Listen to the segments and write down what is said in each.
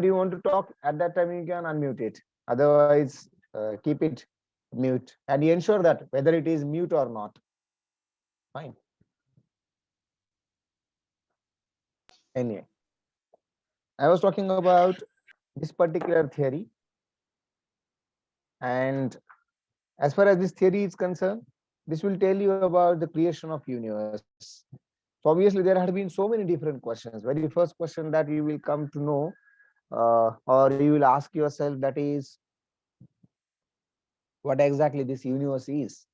you want to talk at that time, you can unmute it. Otherwise, keep it mute and you ensure that whether it is mute or not. Fine. Anyway, I was talking about this particular theory, and as far as this theory is concerned, this will tell you about the creation of universe. So obviously there have been so many different questions. Very first question that you will come to know, or you will ask yourself, that is, what exactly this universe is.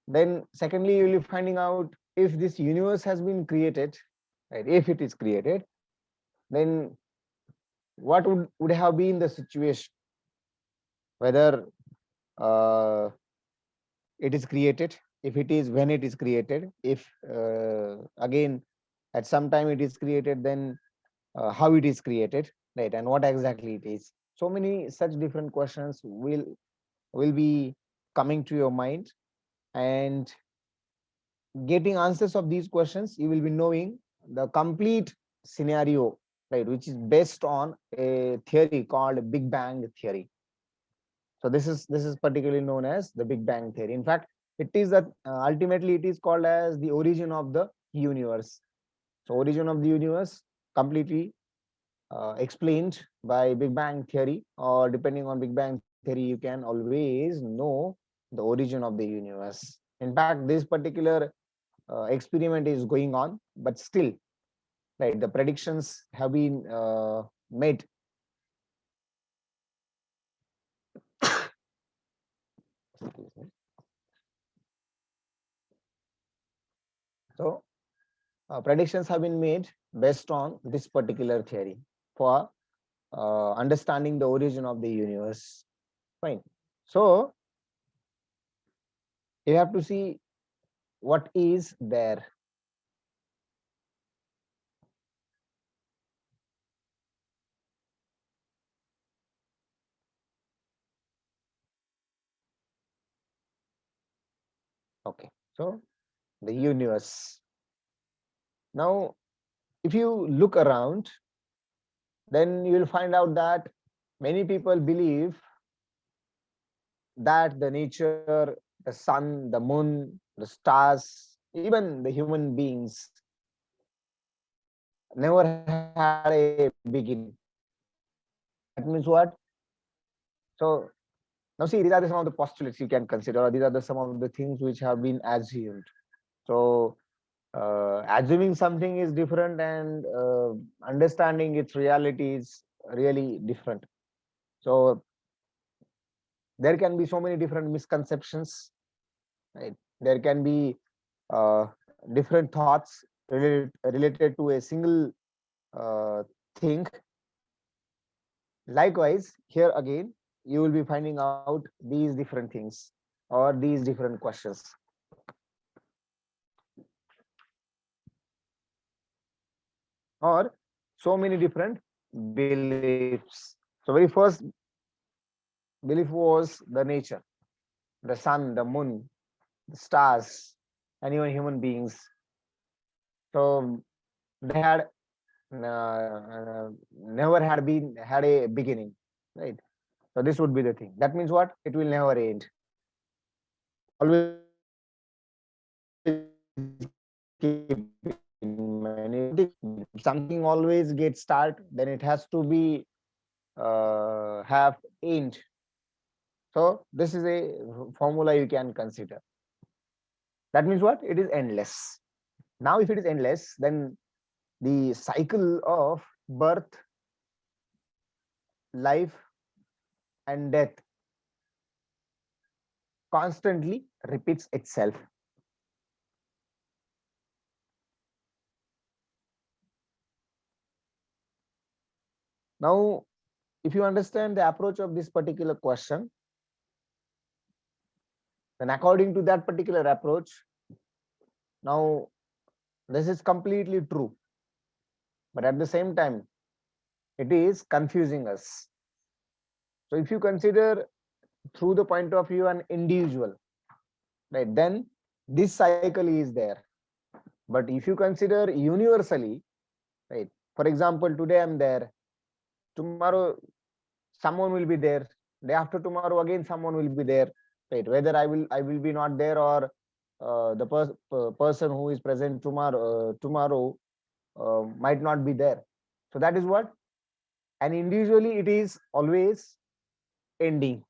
Then secondly, you will be finding out if this universe has been created, right? If it is created, then what would have been the situation, whether uh, it is created, if it is, when it is created, if again at some time it is created, then how it is created, right? And what exactly it is. So many such different questions will be coming to your mind, and getting answers of these questions, you will be knowing the complete scenario, right, which is based on a theory called Big Bang theory. So this is particularly known as the Big Bang theory. In fact, it is that ultimately it is called as the origin of the universe. So origin of the universe completely explained by Big Bang theory, or depending on Big Bang theory, you can always know the origin of the universe. In fact, this particular experiment is going on, but still, right, the predictions have been made. So predictions have been made based on this particular theory for understanding the origin of the universe. Fine. So you have to see what is there. Okay. So the universe. Now, if you look around, then you will find out that many people believe that the nature, the sun, the moon, the stars, even the human beings never had a beginning. That means what? So now see, these are some of the postulates you can consider, or these are some of the things which have been assumed. So assuming something is different, and understanding its reality is really different. So there can be so many different misconceptions, right? There can be uh, different thoughts related to a single thing. Likewise, here again, you will be finding out these different things or these different questions. Or so many different beliefs. So very first belief was the nature, the sun, the moon, the stars, and even human beings. So they had never had a beginning, right? So this would be the thing. That means what? It will never end. Always keep in mind, if something always gets start, then it has to be have end. So this is a formula you can consider. That means what? It is endless. Now, if it is endless, then the cycle of birth, life, and death constantly repeats itself. Now, if you understand the approach of this particular question, then according to that particular approach, now this is completely true, but at the same time, it is confusing us. So if you consider through the point of view an individual, right, then this cycle is there. But if you consider universally, right, for example, today I'm there, tomorrow someone will be there, day after tomorrow again someone will be there, right? Whether I will be not there, or the person who is present tomorrow might not be there. So that is what, and individually it is always ending,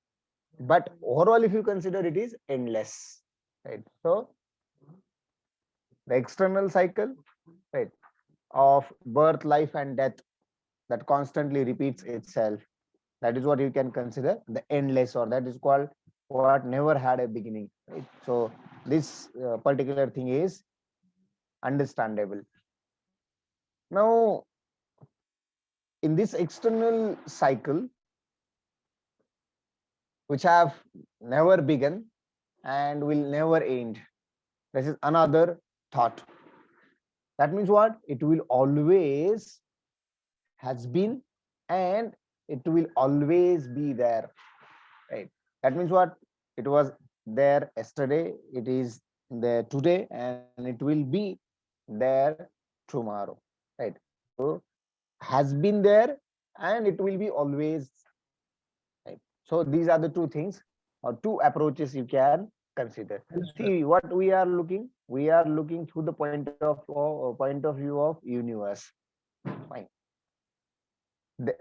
but overall if you consider, it is endless, right? So the external cycle, right, of birth, life and death, that constantly repeats itself, that is what you can consider the endless, or that is called what never had a beginning, right? So this particular thing is understandable. Now in this external cycle, which have never begun and will never end, this is another thought. That means what, it will always has been, and it will always be there, right? That means what, it was there yesterday, it is there today, and it will be there tomorrow, right? So has been there and it will be always, right? So these are the two things, or two approaches you can consider. See what we are looking through the point of view of universe, fine.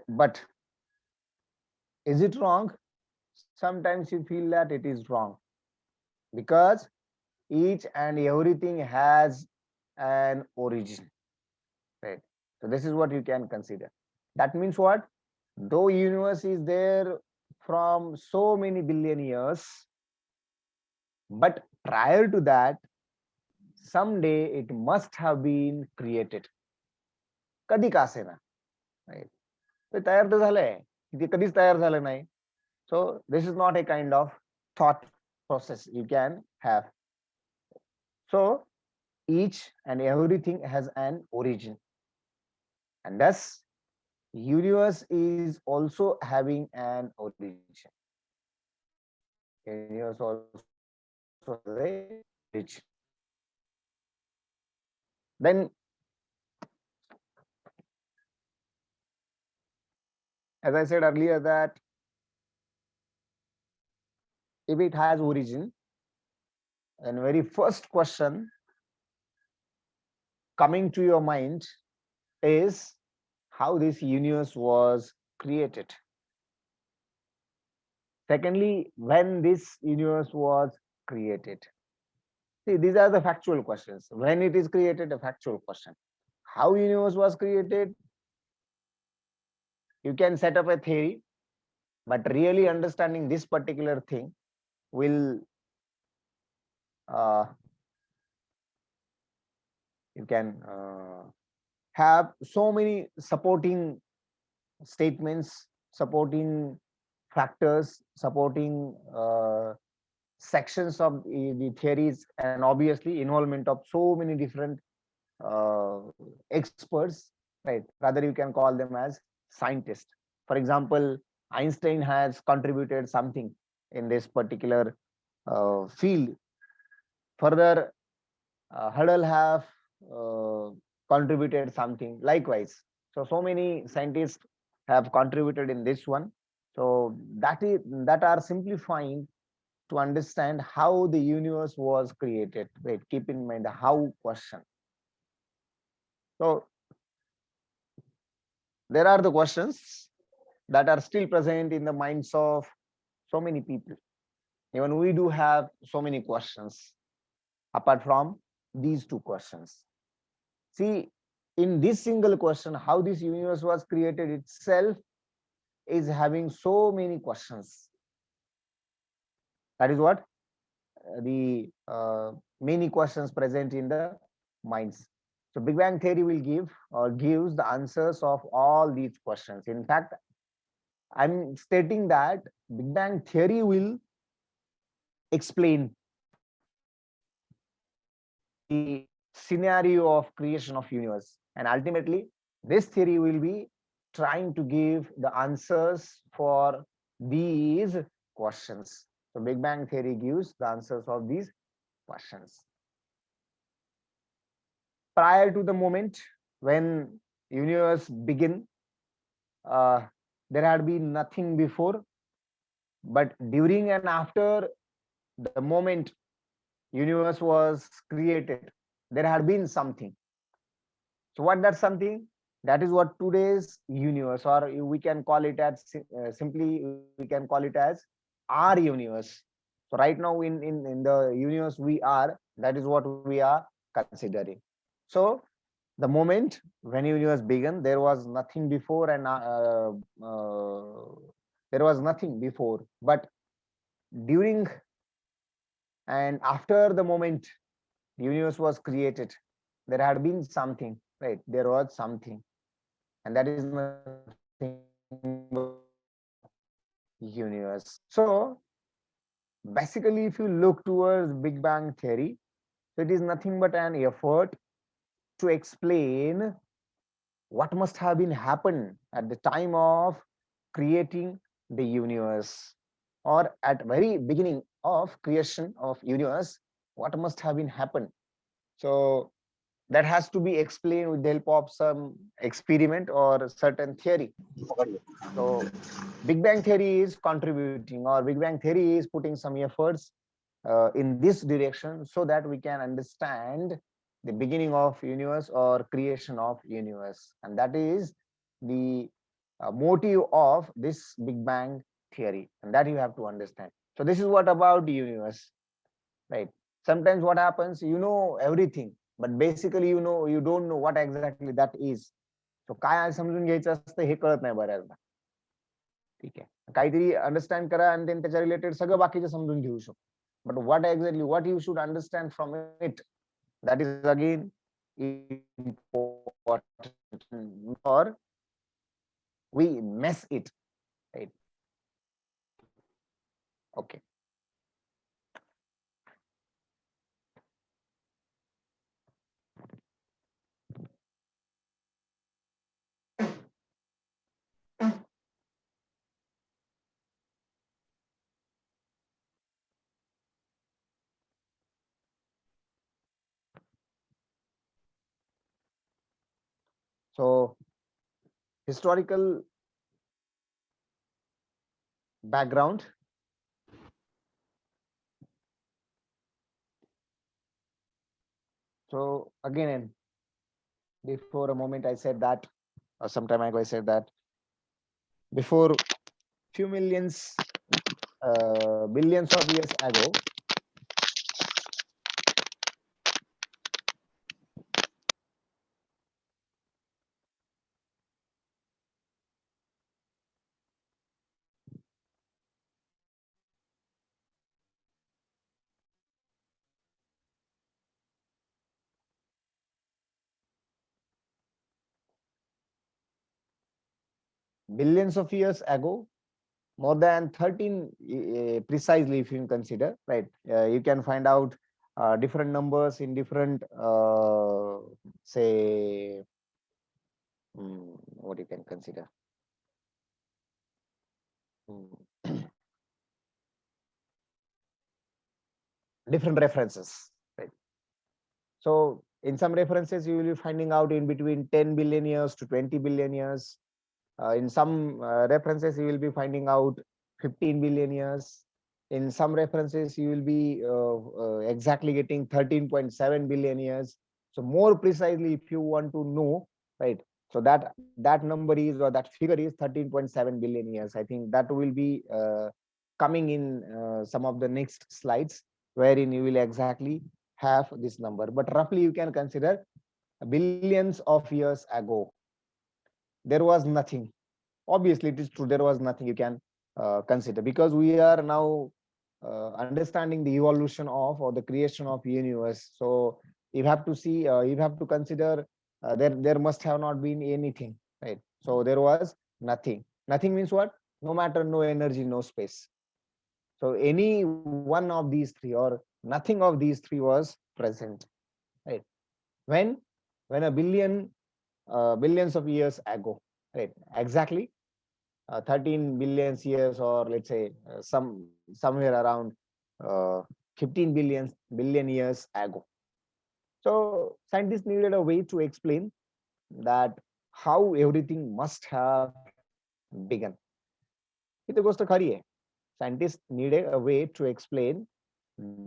But is it wrong? Sometimes you feel that it is wrong, because each and everything has an origin, right? So this is what you can consider. That means what, though universe is there from so many billion years, but prior to that, someday it must have been created. कधी का असेना, right? ते तयार तर झालंय, ते कधीच तयार झालं नाही. So this is not a kind of thought process you can have. So each and everything has an origin, and thus universe is also having an origin. Universe also has a origin. Then, as I said earlier, that if it has origin, then very first question coming to your mind is how this universe was created. Secondly, when this universe was created. See, these are the factual questions. When it is created, a factual question. How universe was created, you can set up a theory, but really understanding this particular thing will uh, you can have so many supporting statements, supporting factors, supporting sections of the theories, and obviously involvement of so many different uh, experts, right? Rather, you can call them as scientists. For example, Einstein has contributed something in this particular field. Further, Hurdle have uh, contributed something likewise. So many scientists have contributed in this one. So that are simplifying to understand how the universe was created. Wait, keep in mind the how question. So there are the questions that are still present in the minds of so many people. Even we do have so many questions apart from these two questions. See, in this single question, how this universe was created itself is having so many questions. That is what the many questions present in the minds. So Big Bang theory will give or gives the answers of all these questions. In fact, I'm stating that Big Bang theory will explain the scenario of creation of universe, and ultimately this theory will be trying to give the answers for these questions. So Big Bang theory gives the answers of these questions. Prior to the moment when universe begin, there had been nothing before, but during and after the moment universe was created, there had been something. So what that something? That is what today's universe, or we can call it as simply we can call it as our universe. So right now in the universe we are, that is what we are considering. So the moment when universe began, there was nothing before, and there was nothing before, but during and after the moment the universe was created, there had been something, right? There was something, and that is nothing but universe. So basically, if you look towards Big Bang theory, it is nothing but an effort to explain what must have been happened at the time of creating the universe, or at very beginning of creation of universe, what must have been happened. So that has to be explained with the help of some experiment or certain theory. So Big Bang theory is contributing, or Big Bang theory is putting some efforts in this direction, so that we can understand the beginning of universe or creation of universe, and that is the motive of this Big Bang theory, and that you have to understand. So this is what about the universe, right? Sometimes what happens, you know everything, but basically you don't know what exactly that is. So काय समजून घ्यायचं असतं हे कळत नाही बऱ्याचदा. ठीक आहे, काहीतरी अंडरस्टँड करा आणि त्याच्या रिलेटेड सगळं बाकीचं समजून घेऊ शकतो. But what exactly what you should understand from it, that is again important, or we mess it, right? Okay. So historical background. So again, before a moment I said that, or some time ago I said that, before few millions, billions of years ago, billions of years ago, more than 13, precisely, if you consider, right? You can find out different numbers in different, say, what you can consider. Different references, right? So in some references, you will be finding out in between 10 billion years to 20 billion years. In some references, you will be finding out 15 billion years. In some references, you will be exactly getting 13.7 billion years. So more precisely, if you want to know, right? So that number is, or that figure is 13.7 billion years. I think that will be coming in some of the next slides, wherein you will exactly have this number. But roughly, you can consider billions of years ago, there was nothing. Obviously it is true, there was nothing, you can consider, because we are now understanding the evolution of, or the creation of universe. So you have to see, you have to consider, there must have not been anything, right? So there was nothing. Nothing means what? No matter, no energy, no space. So any one of these three, or nothing of these three was present, right? when when a billions of years ago, right? Exactly 13 billion years, or let's say somewhere around uh, 15 billion years ago. So scientists needed a way to explain that how everything must have began. ही तर गोष्ट खरी आहे. Scientists needed a way to explain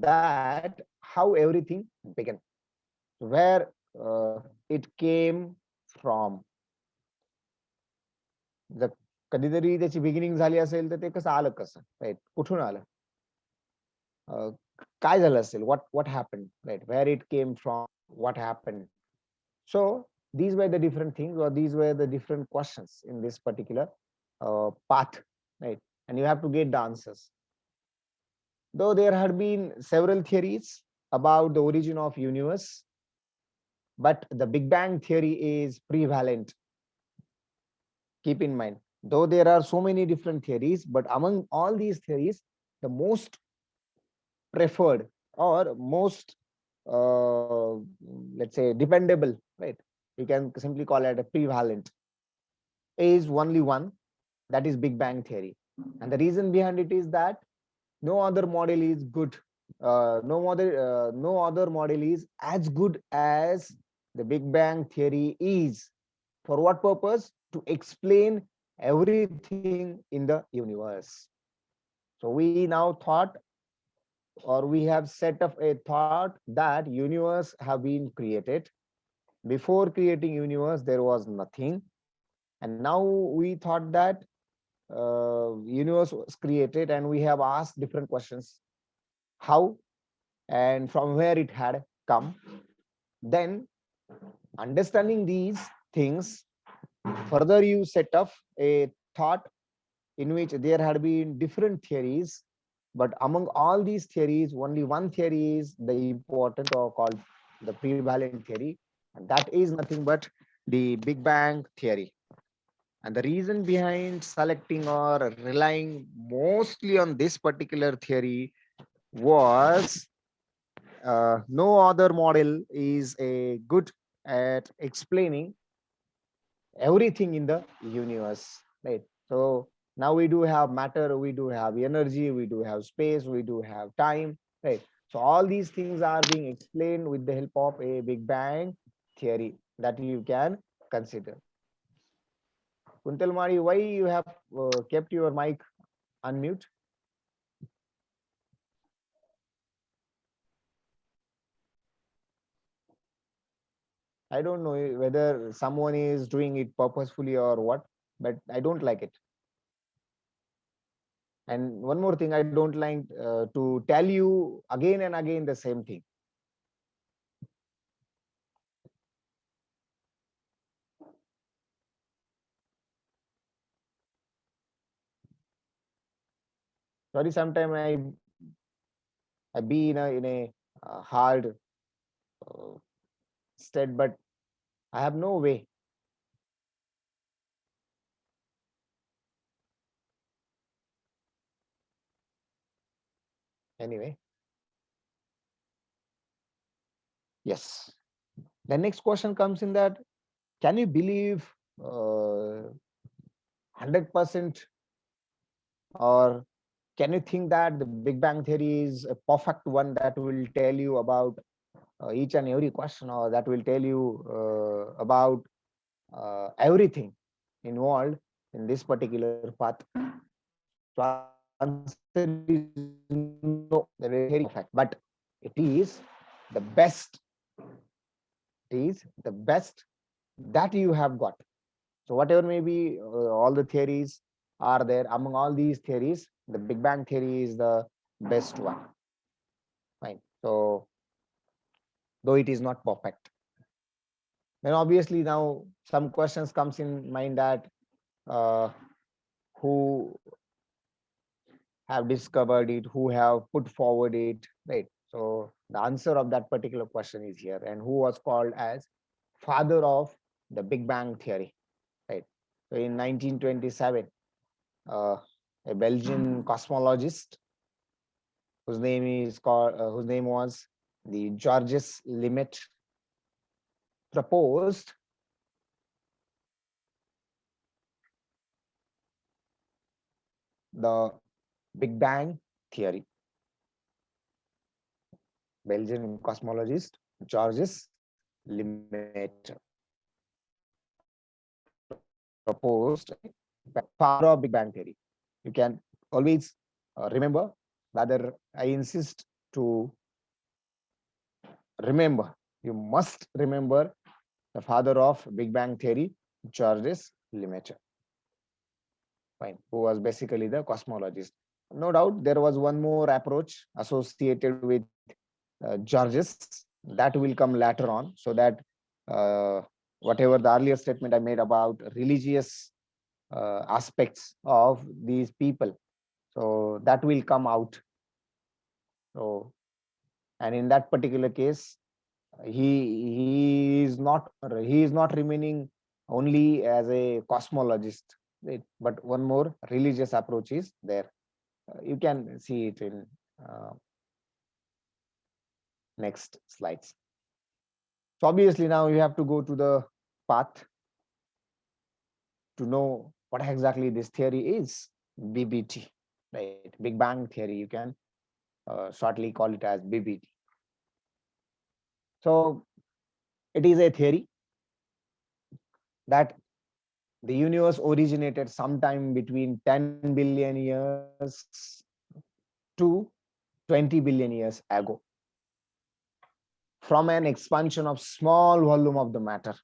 that how everything began, where it came from. जर कधीतरी त्याची beginning झाली असेल तर ते कसं आलं, कसं राईट, कुठून आलं, काय झालं असेल, what happened, right, where it came from, what happened. So these were the different things, or these were the different questions in this particular path, right, and you have to get the answers. Though there had been several theories about the origin of universe, but the Big Bang theory is prevalent. Keep in mind, though there are so many different theories, but among all these theories, the most preferred or most let's say dependable, right, you can simply call it a prevalent, is only one, that is Big Bang theory. And the reason behind it is that no other model is good, no other model is as good as the Big Bang theory is. For what purpose? To explain everything in the universe. So we now thought, or we have set up a thought that universe have been created. Before creating universe, there was nothing. And now we thought that universe was created, and we have asked different questions. How and from where it had come. Then, understanding these things, further you set up a thought in which there had been different theories, but among all these theories, only one theory is the important, or called the prevalent theory, and that is nothing but the Big Bang theory. And the reason behind selecting or relying mostly on this particular theory was no other model is a good at explaining everything in the universe, right? So now we do have matter, we do have energy, we do have space, we do have time, right? So all these things are being explained with the help of a Big Bang theory that you can consider. Kuntal Mari, why you have kept your mic unmute? I don't know whether someone is doing it purposefully or what, but I don't like it. And one more thing, I don't like to tell you again and again the same thing. Sorry, sometimes I be in a hard state, but I have no way. Anyway, yes. The next question comes in that, can you believe 100%, or can you think that the Big Bang theory is a perfect one that will tell you about each and every question, or that will tell you about everything involved in this particular path? So answer is no, the very perfect, but it is the best. It is the best that you have got. So whatever may be all the theories are there, among all these theories, the Big Bang theory is the best one. Fine. So though it is not perfect, then obviously now some questions comes in mind that who have discovered it, who have put forward it, right? So the answer of that particular question is here, and who was called as father of the Big Bang theory, right? So in 1927, a Belgian cosmologist whose name was the Georges Lemaitre proposed the Big Bang theory. Belgian cosmologist Georges Lemaitre proposed father of Big Bang theory. You can always remember, rather I insist to remember, you must remember the father of Big Bang theory, Georges Lemaitre, fine, who was basically the cosmologist. No doubt there was one more approach associated with Georges that will come later on, so that uh, whatever the earlier statement I made about religious aspects of these people, so that will come out. So, and in that particular case, he is not remaining only as a cosmologist, right? But one more religious approach is there. You can see it in uh, next slides. So obviously now you have to go to the path to know what exactly this theory is, BBT, right? Big Bang theory. You can shortly call it as BBT. So it is a theory that the universe originated sometime between 10 billion years to 20 billion years ago from an expansion of small volume of the matter,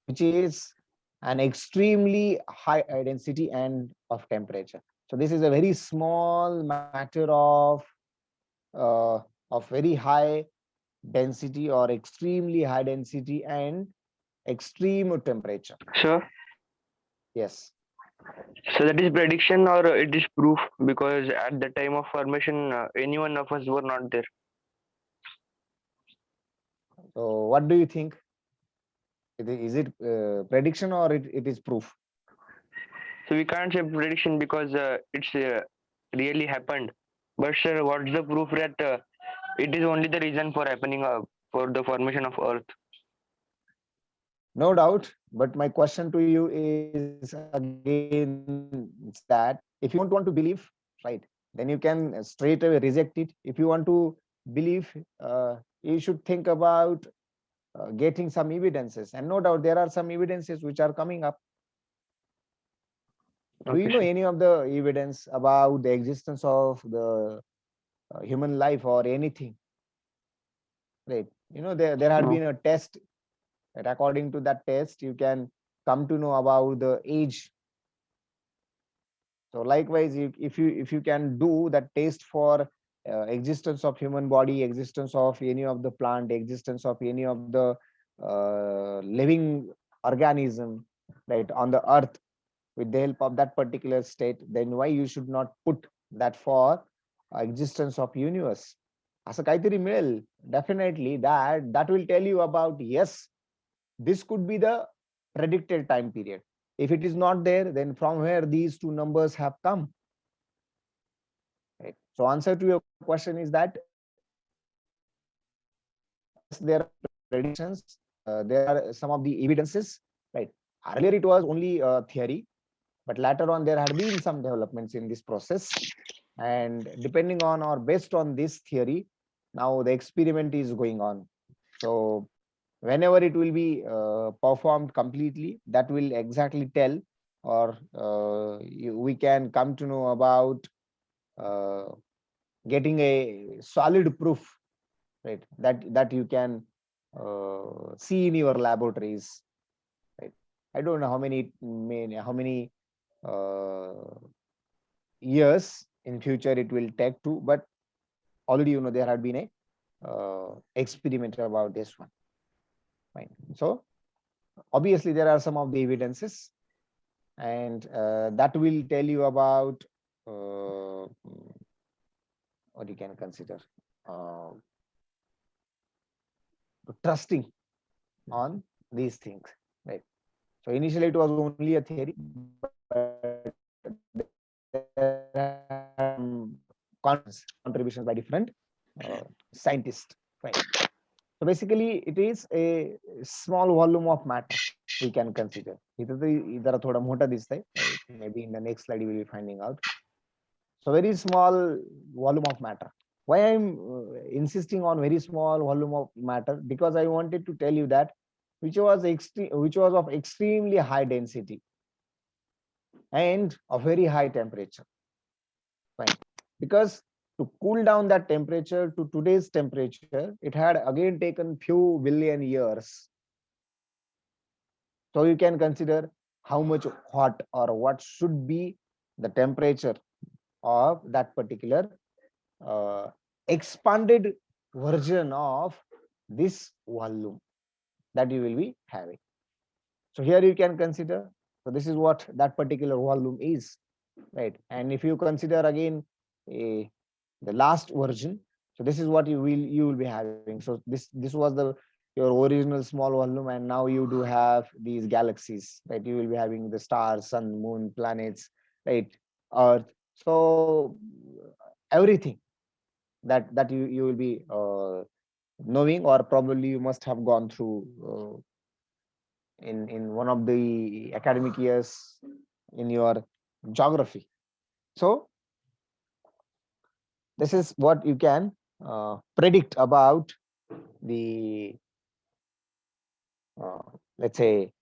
which is an extremely high density and of temperature. So this is a very small matter uh, of very high density or extremely high density and extreme temperature. Sure. Yes. So that is prediction or it is proof because at the time of formation, any one of us were not there. So what do you think? Is it prediction or it is proof? So we can't say prediction because it's really happened. But sir, what's the proof that it is only the reason for happening for the formation of Earth? No doubt. But my question to you is again that if you don't want to believe, right, then you can straight away reject it. If you want to believe, you should think about getting some evidences. And no doubt there are some evidences which are coming up. Do you Okay, know sir. any of the evidence about the existence of the human life or anything? Right. You know, there had No. been a test. And according to that test, you can come to know about the age. So likewise, if you can do that test for existence of human body, existence of any of the plant, existence of any of the living organism, right, on the earth with the help of that particular state, then why you should not put that for existence of universe? असं काहीतरी मिळेल definitely that will tell you about, yes, this could be the predicted time period. If it is not there, then from where these two numbers have come, right? So answer to your question is that yes, there are predictions, there are some of the evidences, right? Earlier it was only a theory, but later on there had been some developments in this process, and depending on or based on this theory, now the experiment is going on. So whenever it will be performed completely, that will exactly tell, or we can come to know about uh, getting a solid proof, right, that you can see in your laboratories, right? I don't know how many uh, years in future it will take to, but already there had been a experiment about this one. Fine. So obviously there are some of the evidences, and that will tell you about what you can consider uh, trusting on these things, right? So initially it was only a theory, but contributions by different scientists, right? So basically it is a small volume of matter we can consider. इधर थोड़ा मोटा दिसता है, maybe in the next slide you will be finding out. So very small volume of matter. Why I'm insisting on very small volume of matter? Because I wanted to tell you that which was of extremely high density, and a very high temperature. Fine. Because to cool down that temperature to today's temperature, it had again taken few billion years. So you can consider how much hot or what should be the temperature of that particular uh, expanded version of this volume that you will be having. So here you can consider, so this is what that particular volume is, right? And if you consider again the last version, so this is what you will be having. So this was the your original small volume, and now you do have these galaxies, right? You will be having the stars, sun, moon, planets, right? Earth. So everything that you will be knowing, or probably you must have gone through in one of the academic years in your geography. So this is what you can predict about the let's say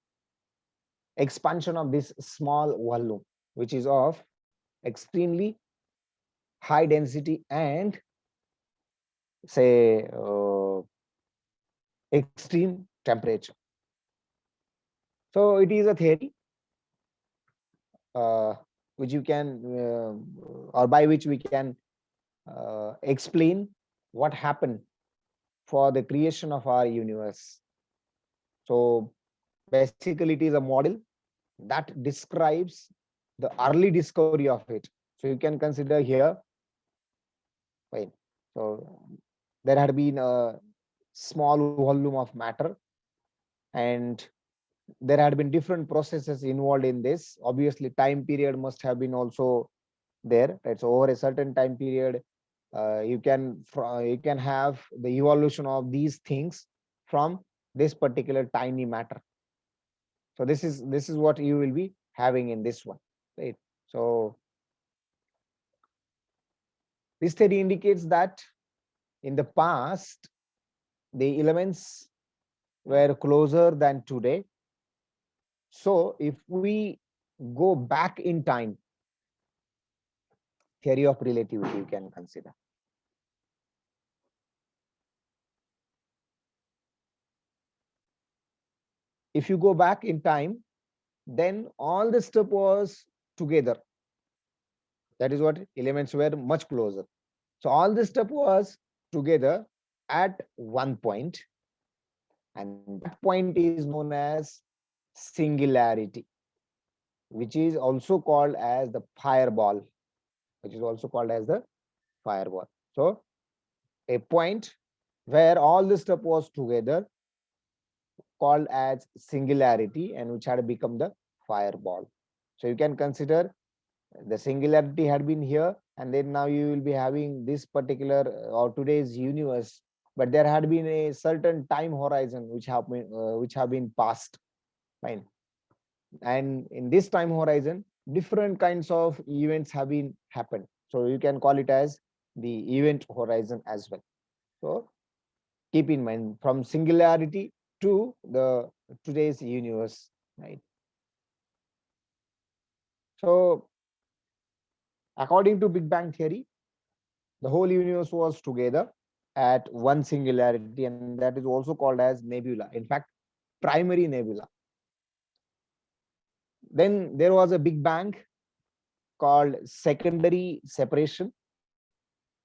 expansion of this small volume, which is of extremely high density and say extreme temperature. So it is a theory uh, which you can or by which we can explain what happened for the creation of our universe. So basically it is a model that describes the early discovery of it. So you can consider here, right? So there had been a small volume of matter, and there had been different processes involved in this. Obviously time period must have been also there, right? So over a certain time period, you can have the evolution of these things from this particular tiny matter. So this is what you will be having in this one, right? So this theory indicates that in the past the elements were closer than today. So if we go back in time, theory of relativity you can consider. If you go back in time, then all the stuff was together. That is what elements were much closer. So all this stuff was together at one point, and that point is known as singularity, which is also called as the fireball, which is also called as the fireball. So a point where all the stuff was together called as singularity, and which had become the fireball. So you can consider the singularity had been here, and then now you will be having this particular or today's universe, but there had been a certain time horizon which have been passed, fine. And in this time horizon different kinds of events have been happened, so you can call it as the event horizon as well. So keep in mind, from singularity to the today's universe, right? So according to Big Bang theory, the whole universe was together at one singularity, and that is also called as nebula, in fact primary nebula. Then there was a Big Bang called secondary separation,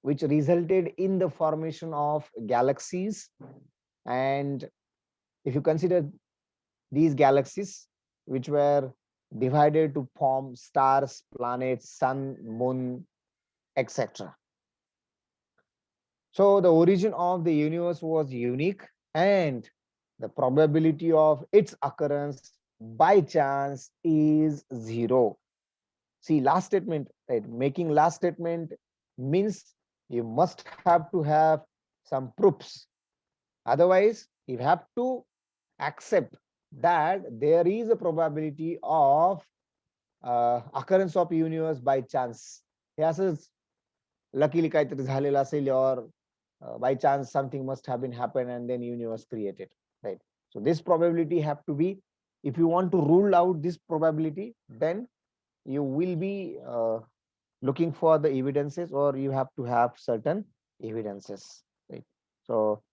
which resulted in the formation of galaxies. And if you consider these galaxies, which were divided to form stars, planets, sun, moon, etc. So the origin of the universe was unique, and the probability of its occurrence by chance is zero. See, last statement, right? Making last statement means you must have to have some proofs. Otherwise, you have to accept that there is a probability of occurrence of universe by chance. हे असंच luckily काहीतरी झालेलं असेल, or by chance something must have been happened and then universe created, right? So this probability have to be, if you want to rule out this probability, then you will be looking for the evidences, or you have to have certain evidences, right? So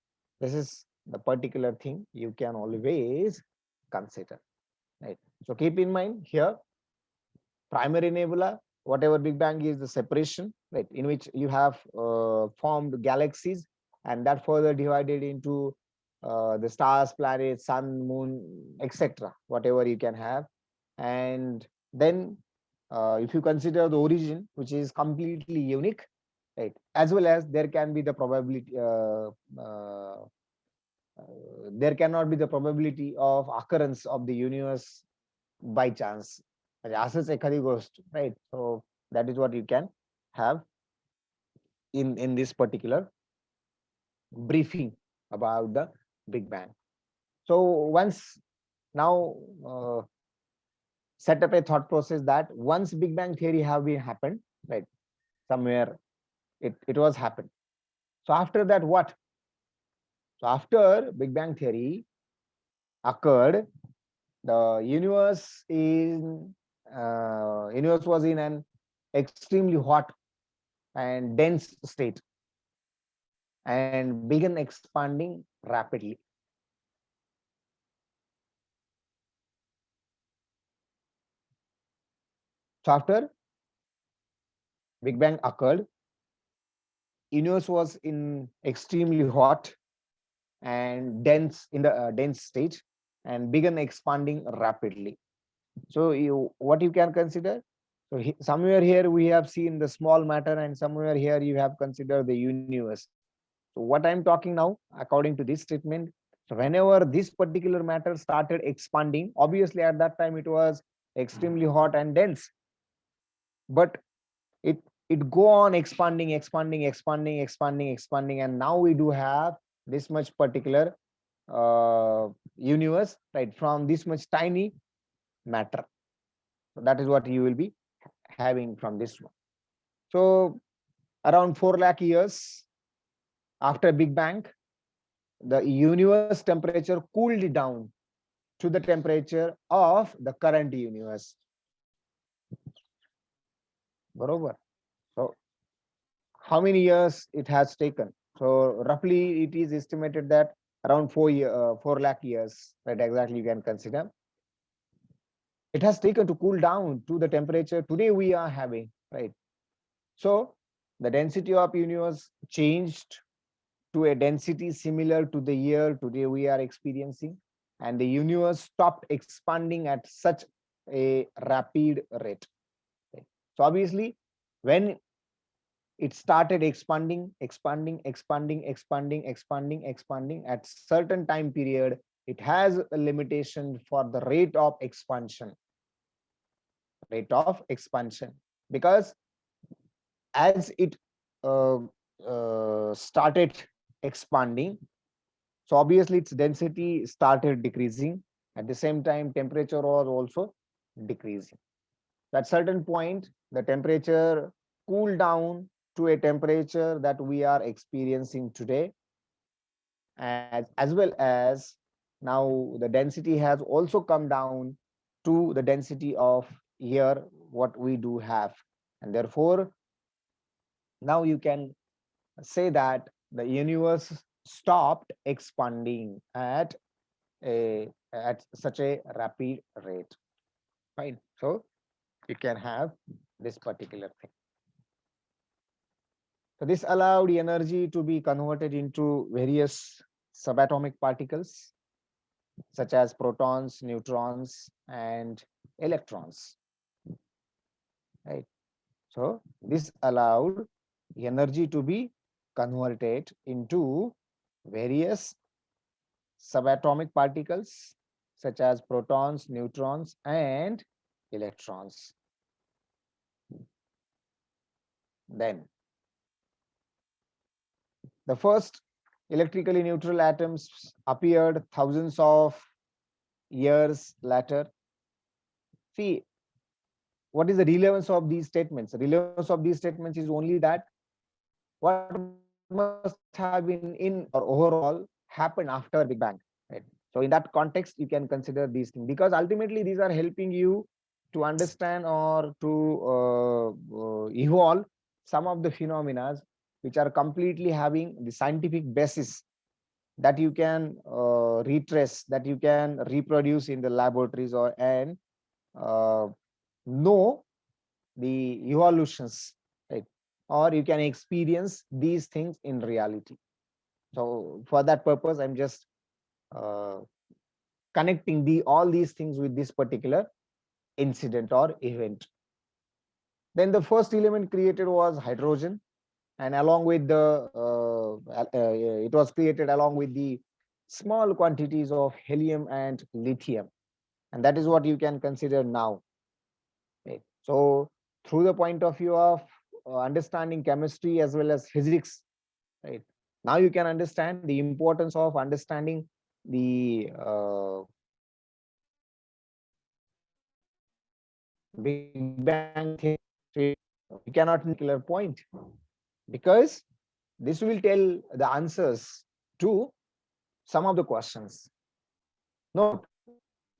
this is the particular thing you can always consider, right? So keep in mind here, primary nebula, whatever Big Bang is the separation, right, in which you have formed galaxies, and that further divided into the stars, planets, sun, moon, etc., whatever you can have. And then if you consider the origin, which is completely unique, right, as well as there can be the probability, there cannot be the probability of occurrence of the universe by chance. म्हणजे असंच एखादी गोष्ट, right? So that is what you can have in this particular briefing about the Big Bang. So once now set up a thought process that once Big Bang theory have been happened, right? Somewhere it was happened. So after that, what? So after Big Bang theory occurred, the universe was in an extremely hot and dense state and began expanding rapidly. So after Big Bang occurred, universe was in extremely hot and dense in the dense state and began expanding rapidly. So what you can consider? So somewhere here we have seen the small matter, and somewhere here you have considered the universe. So what I'm talking now, according to this statement, so whenever this particular matter started expanding, obviously at that time it was extremely hot and dense, but it it go on expanding, expanding, and now we do have this much particular universe, right, from this much tiny matter. So that is what you will be having from this one. So around 4 lakh years after Big Bang, the universe temperature cooled down to the temperature of the current universe. Barobar. So how many years it has taken? So roughly it is estimated that around 4 lakh years, right? Exactly, you can consider. It has taken to cool down to the temperature today we are having, right? So the density of universe changed to a density similar to the year today we are experiencing, and the universe stopped expanding at such a rapid rate. Okay. So obviously, when it started expanding at certain time period, it has a limitation for the rate of expansion, because as it started expanding, so obviously its density started decreasing. At the same time, temperature was also decreasing. At certain point, the temperature cooled down to a temperature that we are experiencing today, as well as now the density has also come down to the density of here what we do have, and therefore now you can say that the universe stopped expanding at such a rapid rate. Fine. So you can have this particular thing. So this allowed energy to be converted into various subatomic particles such as protons, neutrons, and electrons. Right. So this allowed energy to be converted into various subatomic particles such as protons, neutrons, and electrons. Then the first electrically neutral atoms appeared thousands of years later. See, what is the relevance of these statements? The relevance of these statements is only that what must have been in or overall happened after Big Bang, right? So in that context, you can consider these things, because ultimately these are helping you to understand or to evolve some of the phenomena which are completely having the scientific basis that you can retrace, that you can reproduce in the laboratories, or and uh, know the evolutions, right? Or you can experience these things in reality. So for that purpose, I'm just uh, connecting all these things with this particular incident or event. Then the first element created was hydrogen, and along with it was created along with the small quantities of helium and lithium, and that is what you can consider now. Right? So through the point of view of understanding chemistry as well as physics, right? Now you can understand the importance of understanding the Big Bang theory. We cannot particular point, because this will tell the answers to some of the questions. Note,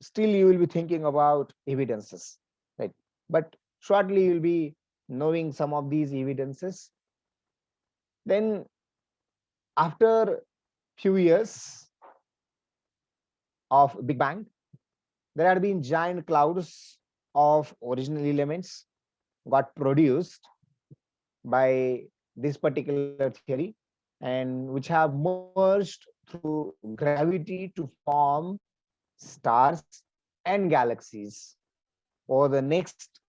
still you will be thinking about evidences, right? But shortly you will be knowing some of these evidences. Then after few years of Big Bang, there had been giant clouds of original elements got produced by this particular theory, and which have merged through gravity to form stars and galaxies over the next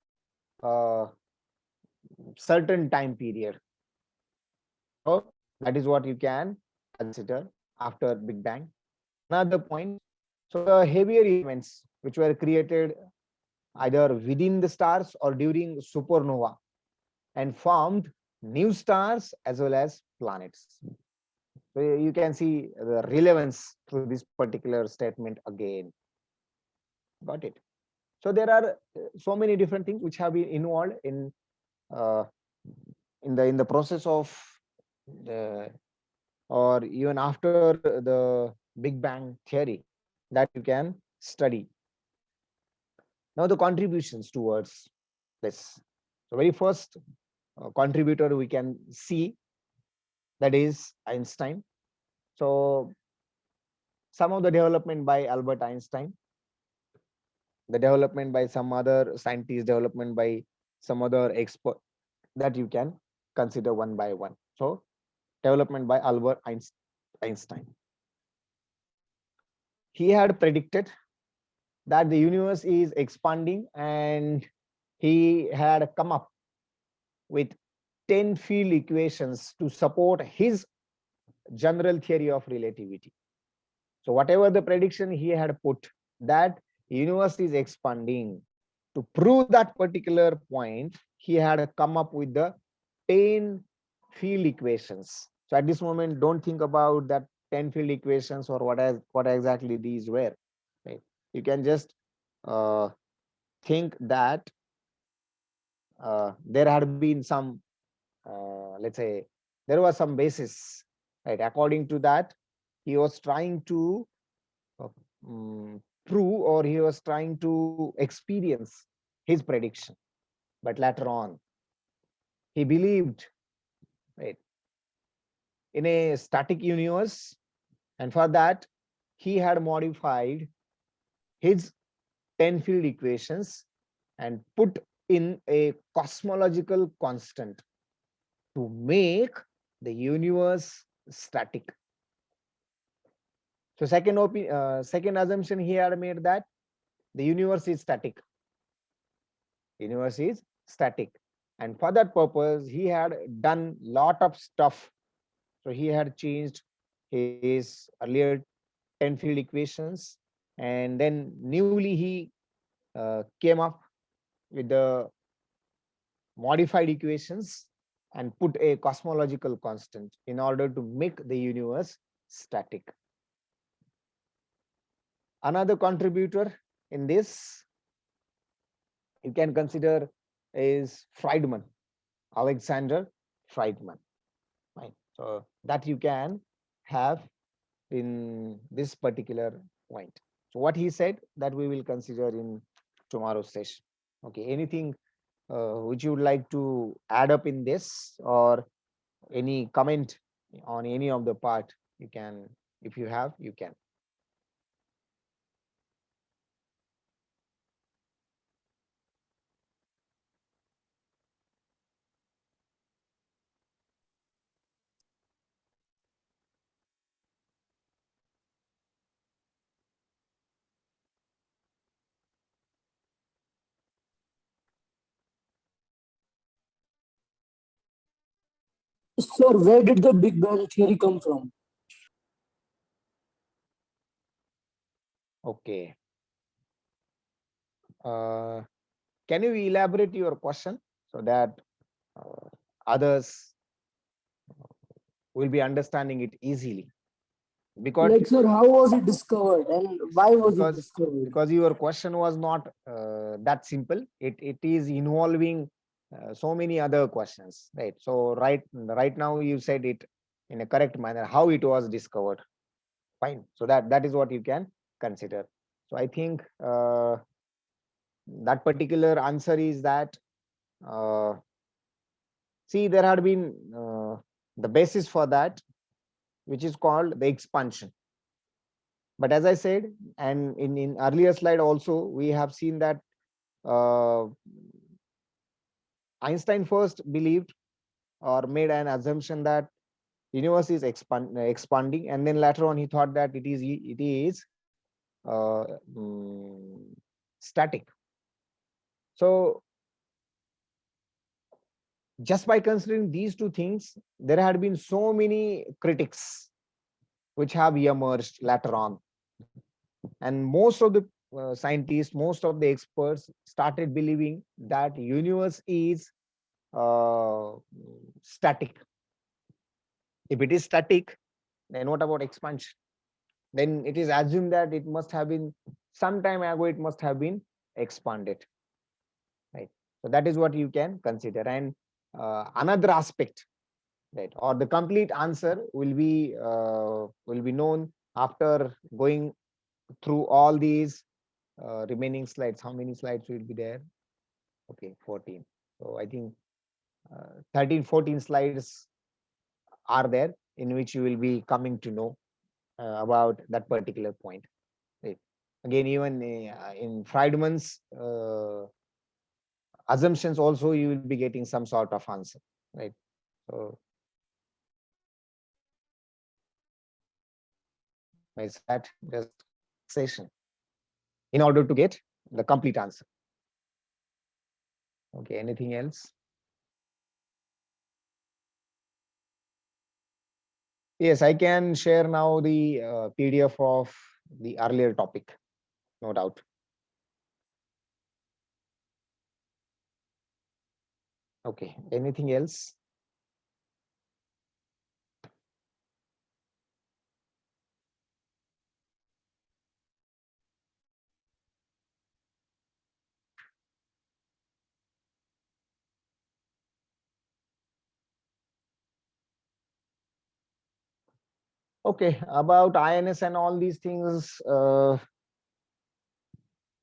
uh, certain time period. So that is what you can consider after Big Bang. Another point, so the heavier elements which were created either within the stars or during supernova and formed new stars as well as planets. So you can see the relevance through this particular statement again. Got it? So there are so many different things which have been involved uh, in the process of the, or even after the Big Bang theory, that you can study. Now the contributions towards this. So very first contributor we can see, that is Einstein. So some of the development by Albert Einstein, the development by some other scientists, development by some other expert, that you can consider one by one. So development by Albert Einstein. He had predicted that the universe is expanding, and he had come up with 10 field equations to support his general theory of relativity. So whatever the prediction he had put, that universe is expanding, to prove that particular point, he had come up with the 10 field equations. So at this moment, don't think about that 10 field equations or what exactly these were. Right? You can just uh, think that there had been some, let's say, there was some basis, right? According to that, he was trying to uh, prove, or he was trying to experience his prediction. But later on, he believed, right, in a static universe, and for that, he had modified his 10 field equations and put in a cosmological constant to make the universe static. So second assumption he had made, that the universe is static. Universe is static, and for that purpose, he had done lot of stuff. So he had changed his earlier 10 field equations, and then newly he came up with the modified equations and put a cosmological constant in order to make the universe static. Another contributor in this you can consider is Friedman, Alexander Friedman. Right? So that you can have in this particular point. So what he said, that we will consider in tomorrow's session. Okay, anything which you would like to add up in this, or any comment on any of the part? You can, if you have, you can. Sir, where did the Big Bang theory come from? Okay. Can you elaborate your question so that others will be understanding it easily? Because Like, sir, how was it discovered and why was it because discovered? because your question was not that simple. It is involving so many other questions, right? So right now you said it in a correct manner, how it was discovered. Fine. So that is what you can consider. So I think that particular answer is that, uh, see, there had been the basis for that, which is called the expansion. But as I said, and in earlier slide also, we have seen that uh, Einstein first believed or made an assumption that universe is expanding, and then later on he thought that it is uh, mm, static. So just by considering these two things, there had been so many critics which have emerged later on, and most of the scientists, most of the experts started believing that universe is uh, static. If it is static, then what about expansion? Then it is assumed that it must have been some time ago, it must have been expanded, right? So that is what you can consider. And another aspect, right, or the complete answer will be known after going through all these remaining slides. How many slides will be there? Okay, 14. So I think 13, 14 slides are there in which you will be coming to know about that particular point. Right. Again, even in Friedman's assumptions also, you will be getting some sort of answer, right? So it's that just session in order to get the complete answer. Okay, anything else? Yes, I can share now the PDF of the earlier topic, no doubt. Okay, anything else? Okay, about INS and all these things, I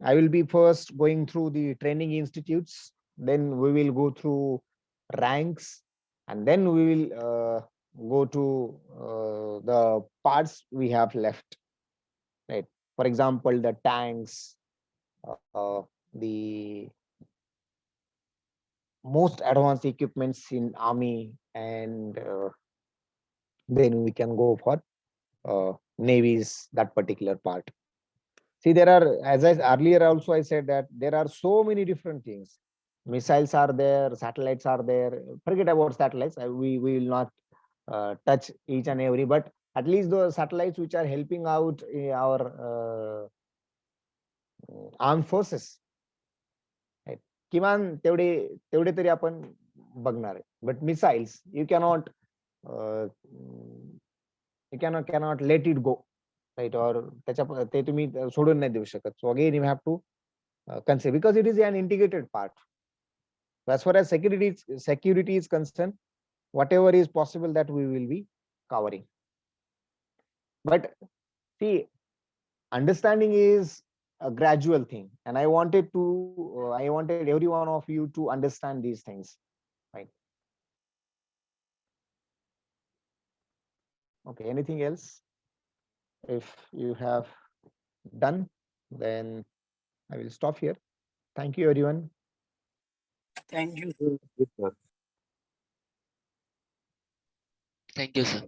will be first going through the training institutes, then we will go through ranks, and then we will go to the parts we have left, right? For example, the tanks, the most advanced equipments in army, and then we can go for navies, that particular part. See, there are, as I earlier also I said that there are so many different things. Missiles are there, satellites are there. Forget about satellites. We will not touch each and every, but at least those satellites which are helping out our armed forces. Right? किमान तेवढे तेवढे तरी आपण बघणार आहे. But missiles, you cannot cannot let it go, right? Or त्याच्या ते तुम्ही सोडून नाही देऊ शकत. So again, you have to consider, because it is an integrated part. As far as security is concerned, whatever is possible that we will be covering. But see, understanding is a gradual thing, and I wanted every one of you to understand these things, right? Okay, anything else? If you have done, then I will stop here. Thank you, everyone. Thank you, sir. Yes, sir. Thank you, sir.